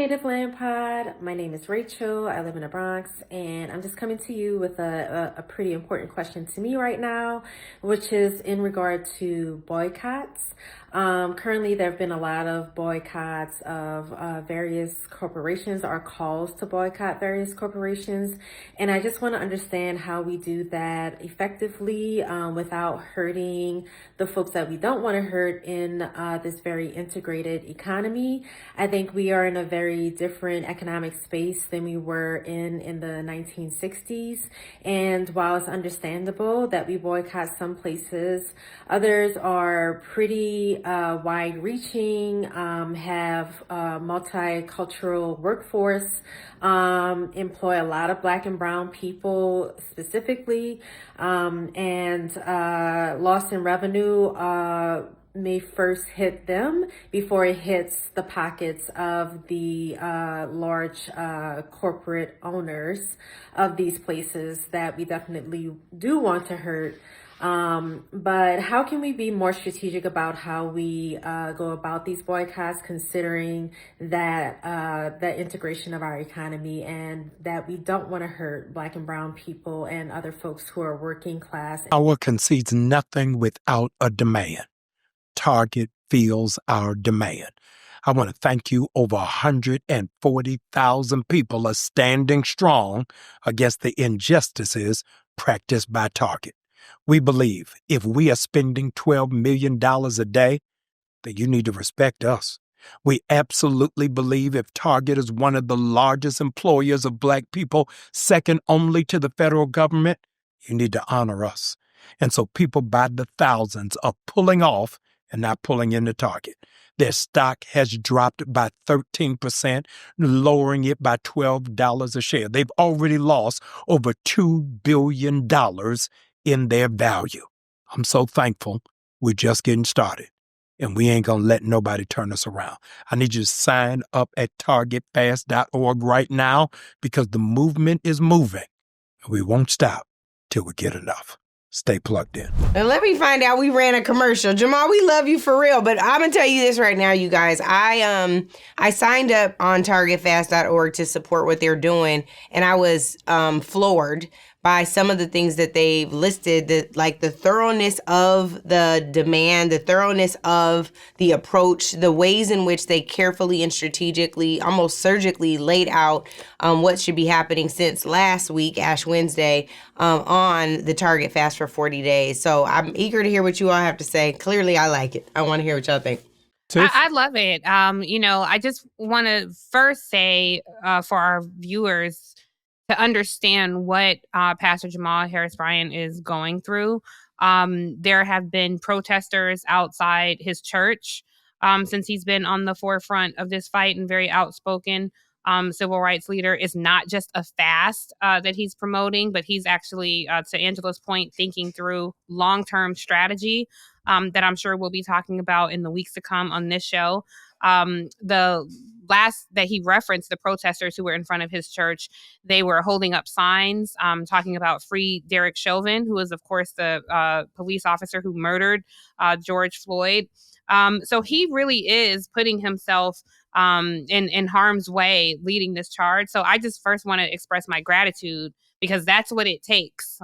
Native Land Pod. My name is Rachel. I live in the Bronx, and I'm just coming to you with a pretty important question to me right now, which is in regard to boycotts. Currently, there have been a lot of boycotts of various corporations or calls to boycott various corporations. And I just want to understand how we do that effectively without hurting the folks that we don't want to hurt in this very integrated economy. I think we are in a very different economic space than we were in the 1960s. And while it's understandable that we boycott some places, others are pretty wide-reaching, have a multicultural workforce, employ a lot of Black and brown people specifically, and loss in revenue may first hit them before it hits the pockets of the large corporate owners of these places that we definitely do want to hurt. But how can we be more strategic about how we go about these boycotts, considering that the integration of our economy and that we don't want to hurt Black and brown people and other folks who are working class? Our concedes nothing without a demand. Target feels our demand. I want to thank you. Over 140,000 people are standing strong against the injustices practiced by Target. We believe if we are spending $12 million a day, then you need to respect us. We absolutely believe if Target is one of the largest employers of Black people, second only to the federal government, you need to honor us. And so people by the thousands are pulling off and not pulling into Target. Their stock has dropped by 13%, lowering it by $12 a share. They've already lost over $2 billion in their value. I'm so thankful. We're just getting started, and we ain't going to let nobody turn us around. I need you to sign up at targetfast.org right now because the movement is moving, and we won't stop till we get enough. Stay plugged in. And let me find out we ran a commercial. Jamal, we love you for real, but I'm going to tell you this right now, you guys. I signed up on targetfast.org to support what they're doing, and I was floored by some of the things that they've listed, like the thoroughness of the demand, the thoroughness of the approach, the ways in which they carefully and strategically, almost surgically laid out what should be happening since last week, Ash Wednesday, on the Target Fast for 40 days. So I'm eager to hear what you all have to say. Clearly, I like it. I want to hear what y'all think. I love it. I just want to first say for our viewers, to understand what Pastor Jamal Harris Bryant is going through. There have been protesters outside his church since he's been on the forefront of this fight and very outspoken civil rights leader. It's not just a fast that he's promoting, but he's actually, to Angela's point, thinking through long-term strategy that I'm sure we'll be talking about in the weeks to come on this show. The last that he referenced, the protesters who were in front of his church, they were holding up signs talking about free Derek Chauvin, who is, of course, the police officer who murdered George Floyd. So he really is putting himself in harm's way, leading this charge. So I just first want to express my gratitude, because that's what it takes.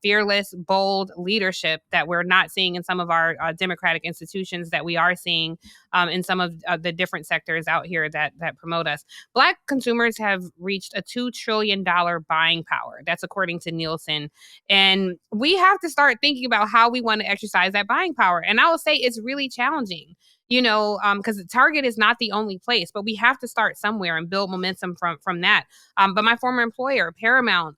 Fearless, bold leadership that we're not seeing in some of our democratic institutions, that we are seeing in some of the different sectors out here that promote us. Black consumers have reached a $2 trillion buying power. That's according to Nielsen. And we have to start thinking about how we want to exercise that buying power. And I will say it's really challenging. Because Target is not the only place, but we have to start somewhere and build momentum from that. But my former employer, Paramount,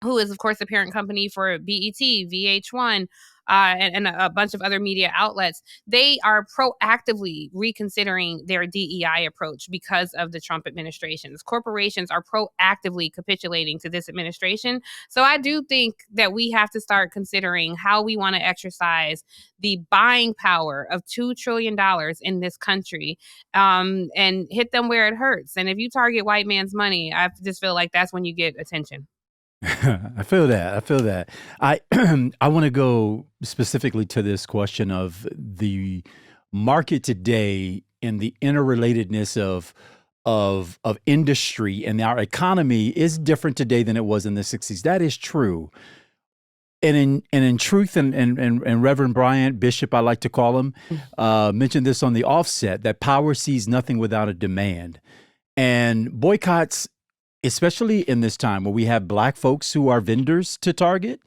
who is, of course, the parent company for BET, VH1, and a bunch of other media outlets, they are proactively reconsidering their DEI approach because of the Trump administrations. Corporations are proactively capitulating to this administration. So I do think that we have to start considering how we want to exercise the buying power of $2 trillion in this country and hit them where it hurts. And if you target white man's money, I just feel like that's when you get attention. I feel that. I want to go specifically to this question of the market today and the interrelatedness of of industry and our economy is different today than it was in the 60s. That is true. And in truth, and Reverend Bryant, Bishop, I like to call him, mentioned this on the offset, that power sees nothing without a demand. And boycotts, especially in this time where we have Black folks who are vendors to Target,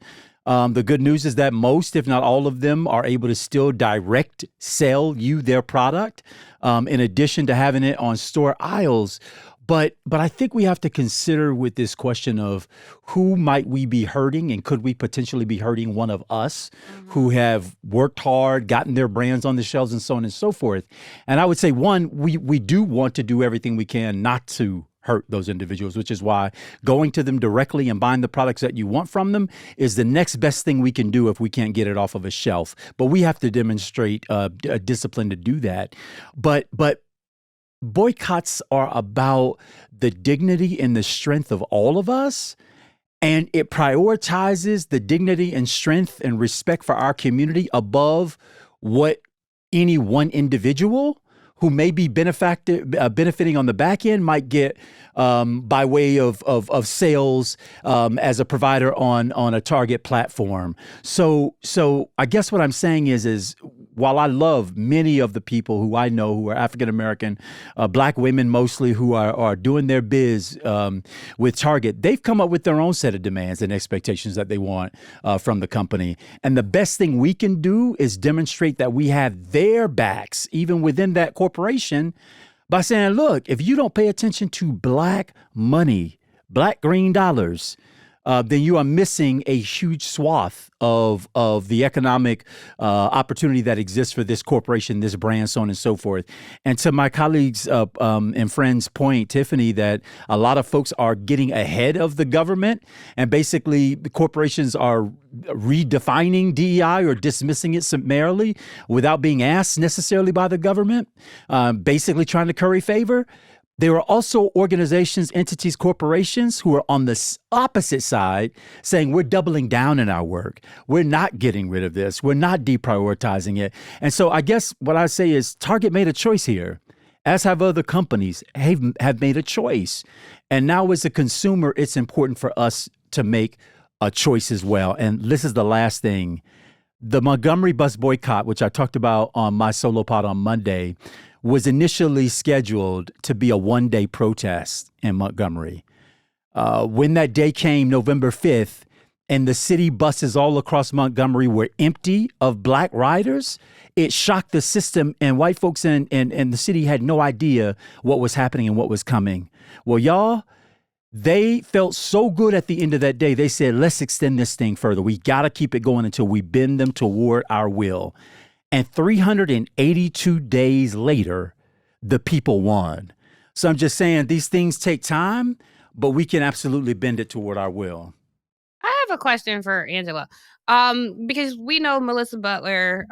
the good news is that most, if not all of them, are able to still direct sell you their product, in addition to having it on store aisles. But I think we have to consider with this question of who might we be hurting, and could we potentially be hurting one of us who have worked hard, gotten their brands on the shelves, and so on and so forth. And I would say, one, we do want to do everything we can not to hurt those individuals, which is why going to them directly and buying the products that you want from them is the next best thing we can do if we can't get it off of a shelf. But we have to demonstrate a discipline to do that. But boycotts are about the dignity and the strength of all of us, and it prioritizes the dignity and strength and respect for our community above what any one individual who may be benefiting on the back end might get by way of sales as a provider on a Target platform. So I guess what I'm saying is while I love many of the people who I know who are African American, Black women mostly, who are doing their biz with Target, they've come up with their own set of demands and expectations that they want from the company. And the best thing we can do is demonstrate that we have their backs, even within that corporation, by saying, look, if you don't pay attention to Black money, Black green dollars, then you are missing a huge swath of the economic opportunity that exists for this corporation, this brand, so on and so forth. And to my colleagues and friends' point, Tiffany, that a lot of folks are getting ahead of the government, and basically the corporations are redefining DEI or dismissing it summarily without being asked necessarily by the government, basically trying to curry favor. There are also organizations, entities, corporations who are on the opposite side saying we're doubling down in our work. We're not getting rid of this. We're not deprioritizing it. And so I guess what I say is Target made a choice here, as have other companies have made a choice. And now as a consumer, it's important for us to make a choice as well. And this is the last thing. The Montgomery bus boycott, which I talked about on my solo pod on Monday, was initially scheduled to be a one-day protest in Montgomery. When that day came, November 5th, and the city buses all across Montgomery were empty of Black riders, it shocked the system, and white folks in the city had no idea what was happening and what was coming. Well, y'all, they felt so good at the end of that day, they said, let's extend this thing further. We got to keep it going until we bend them toward our will. And 382 days later, the people won. So I'm just saying these things take time, but we can absolutely bend it toward our will. I have a question for Angela. Because we know Melissa Butler,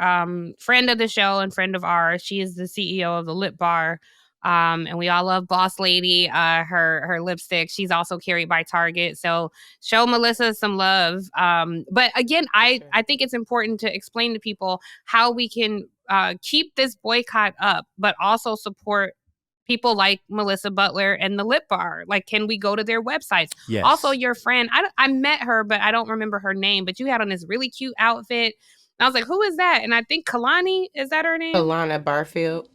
friend of the show and friend of ours. She is the CEO of the Lip Bar. And we all love Boss Lady, her lipstick. She's also carried by Target. So show Melissa some love. But again, I think it's important to explain to people how we can keep this boycott up, but also support people like Melissa Butler and the Lip Bar. Like, can we go to their websites? Yes. Also, your friend, I met her, but I don't remember her name, but you had on this really cute outfit. And I was like, who is that? And I think Kalani, is that her name? Kalana Barfield.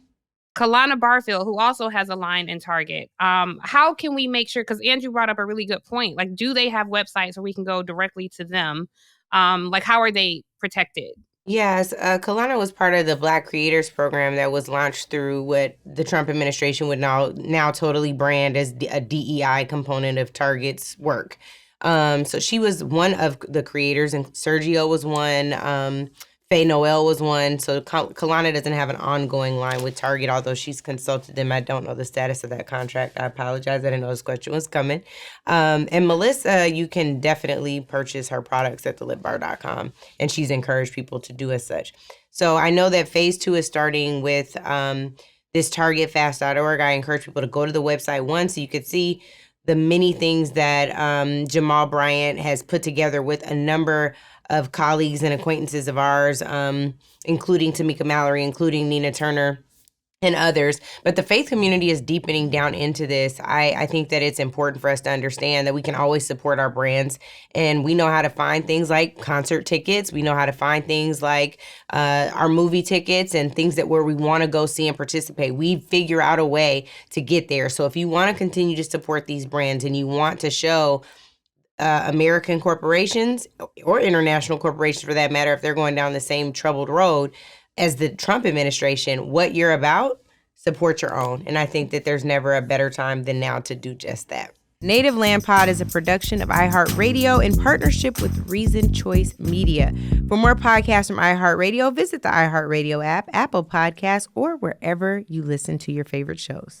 Kalana Barfield, who also has a line in Target. How can we make sure, because Andrew brought up a really good point, like, do they have websites where we can go directly to them? Like, how are they protected? Yes, Kalana was part of the Black Creators Program that was launched through what the Trump administration would now totally brand as a DEI component of Target's work. So she was one of the creators, and Sergio was one. Faye Noel was one. So Kalana doesn't have an ongoing line with Target, although she's consulted them. I don't know the status of that contract. I apologize. I didn't know this question was coming. And Melissa, you can definitely purchase her products at thelipbar.com. And she's encouraged people to do as such. So I know that phase 2 is starting with this targetfast.org. I encourage people to go to the website once so you could see the many things that Jamal Bryant has put together with a number of colleagues and acquaintances of ours, including Tamika Mallory, including Nina Turner, and others. But the faith community is deepening down into this. I think that it's important for us to understand that we can always support our brands, and we know how to find things like concert tickets. We know how to find things like our movie tickets and things that where we want to go see and participate. We figure out a way to get there. So if you want to continue to support these brands and you want to show American corporations or international corporations for that matter, if they're going down the same troubled road as the Trump administration, what you're about, support your own. And I think that there's never a better time than now to do just that. Native Land Pod is a production of iHeartRadio in partnership with Reason Choice Media. For more podcasts from iHeartRadio, visit the iHeartRadio app, Apple Podcasts, or wherever you listen to your favorite shows.